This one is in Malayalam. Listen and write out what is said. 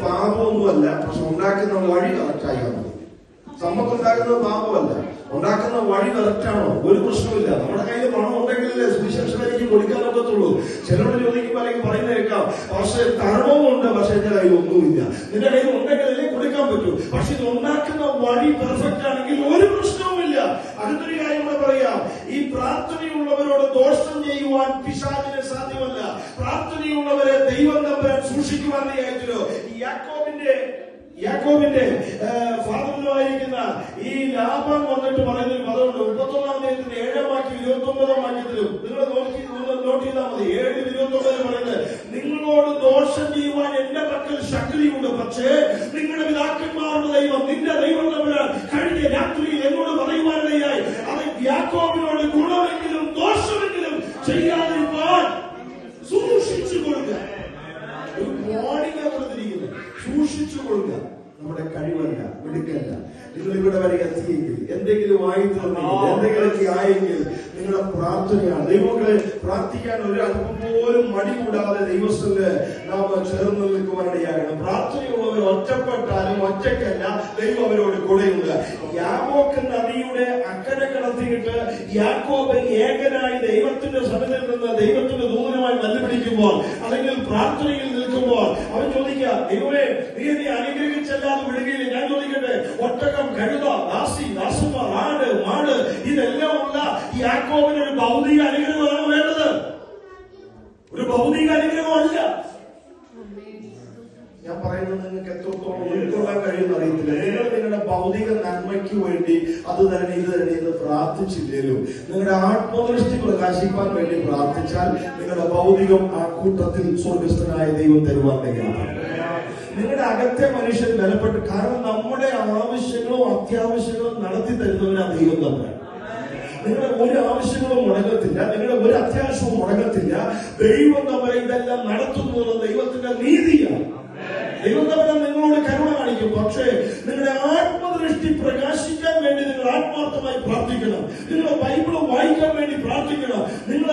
പാപമൊന്നുമല്ല, പക്ഷെ ഉണ്ടാക്കുന്ന വഴി കറക്റ്റായാൽ മതി. സമ്പത്തുണ്ടാക്കുന്നത് പാപമല്ല, ഉണ്ടാക്കുന്ന വഴി കറക്റ്റാണോ ഒരു പ്രശ്നമില്ല. നമ്മുടെ കയ്യിൽ പണം ഉണ്ടെങ്കിലല്ലേ സുവിശേഷത്തിലേക്ക് കൊടുക്കാനൊക്കത്തുള്ളൂ. ചിലരോട് ചോദിക്കുമ്പോൾ അല്ലെങ്കിൽ പറയുന്ന കേൾക്കാം, പക്ഷെ തരണവുമുണ്ട്, പക്ഷെ എന്റെ കയ്യിൽ ഒന്നുമില്ല. നിന്റെ കയ്യിൽ ഉണ്ടെങ്കിലല്ലേ കൊടുക്കാൻ പറ്റൂ. പക്ഷെ ഇത് ഉണ്ടാക്കുന്ന വഴി പെർഫെക്റ്റ് ആണെങ്കിൽ ഒരു പ്രശ്നവുമില്ല. അടുത്തൊരു കാര്യം കൂടെ പറയാം, ഈ പ്രാർത്ഥനയുള്ളവരോട് ദോഷം ചെയ്യുവാൻ പിശാചിന് സാധ്യമല്ല. പ്രാർത്ഥനയുള്ളവരെ ദൈവം തമ്പുരാൻ സൂക്ഷിക്കുവാൻ ആയിട്ടല്ലോ. ഈ യാക്കോബിന്റെ ഫാദറിലായിരിക്കുന്ന ഈ ലാഭം വന്നിട്ട് പറയുന്നൊരു പദമുണ്ട്. 31-ാം അധ്യായത്തിന്റെ 7-ാം വാക്യം 29-ാം വാക്യത്തിലും നിങ്ങൾ നോട്ട് ചെയ്താൽ മതി. 7:29 പറയുന്നത്, നിങ്ങളോട് ദോഷം ചെയ്യുവാൻ എന്റെ പക്കൽ ശക്തിയുണ്ട്, പക്ഷേ നിങ്ങളുടെ പിതാക്കന്മാരുടെ ദൈവം നിന്റെ ദൈവം തമ്മിൽ കഴിഞ്ഞ രാത്രിയിൽ എന്നോട് പറയുവാനിടയായി അവൻ യാക്കോബിനോട് ഗുണമെങ്കിലും ദോഷമെങ്കിലും ചെയ്യാതിരിക്കാൻ സൂക്ഷിച്ചു കൊടുക്കുക. ഒരു മോർണിംഗ് കൊടുത്തിരിക്കുന്നത് സൂക്ഷിച്ചു കൊടുക്കുക. നമ്മുടെ കഴിവല്ല, മിടുക്കല്ല. നിങ്ങൾ ഇവിടെ വരെ എത്തിയെങ്കിൽ, എന്തെങ്കിലും ആയിത്തീർന്നെങ്കിൽ, എന്തെങ്കിലുമൊക്കെ ആയെങ്കിൽ നിങ്ങളുടെ പ്രാർത്ഥനയാണ്. ദൈവങ്ങളെ പ്രാർത്ഥിക്കാൻ ഒരു അല്പം പോലും മടി കൂടാതെ ദൈവസ്ഥല് നാം ചേർന്ന് നിൽക്കുവാനിടയാകണം. പ്രാർത്ഥനയുള്ളവർ ഒറ്റപ്പെട്ടാലും ഒറ്റയ്ക്കല്ല, ദൈവം അവരോട് കൂടെയുണ്ട്. യാബോക്ക് നദിയുടെ അക്കരെ കടത്തിയിട്ട് യാക്കോബ് ഏകനായി ദൈവത്തിന്റെ സന്നിധിയിൽ നിന്ന് ദൈവത്തിന്റെ ദൂതനുമായി ബന്ധപ്പെടിക്കുമ്പോൾ അല്ലെങ്കിൽ പ്രാർത്ഥനയിൽ നിൽക്കുമ്പോൾ അവൻ ചോദിക്കുക, ദൈവമേ നീ അനുഗ്രഹിച്ചല്ലാതെ വിടുകയില്ല. ഞാൻ ചോദിക്കട്ടെ, ഒട്ടകം, കഴുത, ദാസി, ദാസന്മാർ, ആട്, മാട്, ഇതെല്ലാം ഉള്ള യാക്കോബിന് ഒരു ഭൗതിക അനുഗ്രഹമാണ് വേണ്ടത്, ഒരു ഭൗതിക അനുഗ്രഹമല്ല. ഞാൻ പറയുന്നത് നിങ്ങൾക്ക് എത്രത്തോളം ഉൾക്കൊള്ളാൻ കഴിയുമെന്ന് അറിയത്തില്ല. നിങ്ങൾ നിങ്ങളുടെ ഭൗതിക നന്മയ്ക്ക് വേണ്ടി അത് തരണേ ഇത് തരണേ എന്ന് പ്രാർത്ഥിച്ചില്ലേലും നിങ്ങളുടെ ആത്മദൃഷ്ടി പ്രകാശിക്കാൻ വേണ്ടി പ്രാർത്ഥിച്ചാൽ നിങ്ങളുടെ ഭൗതികം ആ കൂട്ടത്തിൽ സ്വർഗസ്ഥനായ ദൈവം തരുവാൻ തയ്യാറാണ്. നിങ്ങളുടെ അകത്തെ മനുഷ്യൻ ബലപ്പെട്ട്, കാരണം നമ്മുടെ ആവശ്യങ്ങളും അത്യാവശ്യങ്ങളും നടത്തി തരുന്നവനാ ദൈവം തമ്മിൽ. നിങ്ങളുടെ ഒരു ആവശ്യങ്ങളും മുടങ്ങത്തില്ല, നിങ്ങളുടെ ഒരു അത്യാവശ്യവും മുടങ്ങത്തില്ല. ദൈവം തമ്മിൽ ഇതെല്ലാം നടത്തുന്നത് ദൈവത്തിന്റെ നീതിയാണ്. ദൈവം തമ്മിൽ നിങ്ങളോട് കരുണ കാണിക്കും. പക്ഷേ നിങ്ങളുടെ ആത്മദൃഷ്ടി പ്രകാശിക്കാൻ വേണ്ടി നിങ്ങൾ ആത്മാർത്ഥമായി പ്രാർത്ഥിക്കണം. നിങ്ങൾ ബൈബിൾ വായിക്കാൻ വേണ്ടി പ്രാർത്ഥിക്കണം. നിങ്ങൾ